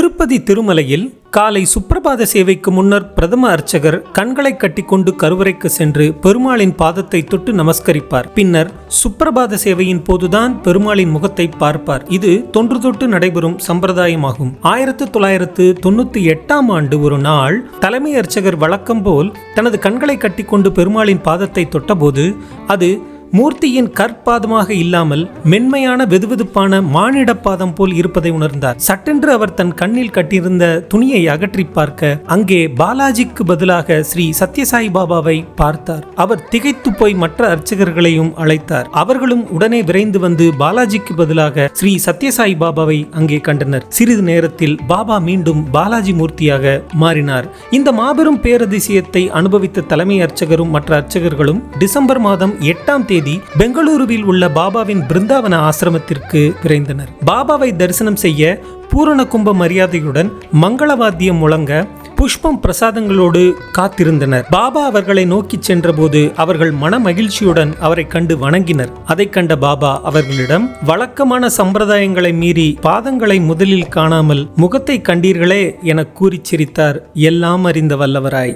திருப்பதி திருமலையில் காலை சுப்பிரபாத சேவைக்கு முன்னர் பிரதம அர்ச்சகர் கண்களை கட்டிக்கொண்டு கருவறைக்கு சென்று பெருமாளின் பாதத்தை தொட்டு நமஸ்கரிப்பார். பின்னர் சுப்பிரபாத சேவையின் போதுதான் பெருமாளின் முகத்தை பார்ப்பார். இது தொன்று தொட்டு நடைபெறும் சம்பிரதாயமாகும். 1998ஆம் ஆண்டு ஒரு நாள் தலைமை அர்ச்சகர் வழக்கம் போல் தனது கண்களை கட்டிக்கொண்டு பெருமாளின் பாதத்தை தொட்டபோது அது மூர்த்தியின் கற்பாதமாக இல்லாமல் மென்மையான வெதுவெதுப்பான மானிட பாதம் போல் இருப்பதை உணர்ந்தார். சட்டென்று அவர் தன் கண்ணில் கட்டியிருந்த துணியை அகற்றி பார்க்க அங்கே பாலாஜிக்கு பதிலாக ஸ்ரீ சத்யசாய் பாபாவை பார்த்தார். அவர் திகைத்து போய் மற்ற அர்ச்சகர்களையும் அழைத்தார். அவர்களும் உடனே விரைந்து வந்து பாலாஜிக்கு பதிலாக ஸ்ரீ சத்யசாய் பாபாவை அங்கே கண்டனர். சிறிது நேரத்தில் பாபா மீண்டும் பாலாஜி மூர்த்தியாக மாறினார். இந்த மாபெரும் பேரதிசயத்தை அனுபவித்த தலைமை அர்ச்சகரும் மற்ற அர்ச்சகர்களும் டிசம்பர் மாதம் 8ஆம் தேதி பெங்களூருவில் உள்ள பாபாவின் பிருந்தாவன ஆசிரமத்திற்கு விரைந்தனர். பாபாவை தரிசனம் செய்ய பூரண கும்ப மரியாதையுடன் மங்களவாத்தியம் முழங்க புஷ்பம் பிரசாதங்களோடு காத்திருந்தனர். பாபா அவர்களை நோக்கி சென்றபோது அவர்கள் மன மகிழ்ச்சியுடன் அவரை கண்டு வணங்கினர். அதை கண்ட பாபா அவர்களிடம், வழக்கமான சம்பிரதாயங்களை மீறி பாதங்களை முதலில் காணாமல் முகத்தை கண்டீர்களே என கூறி சிரித்தார். எல்லாம் அறிந்த வல்லவராய்.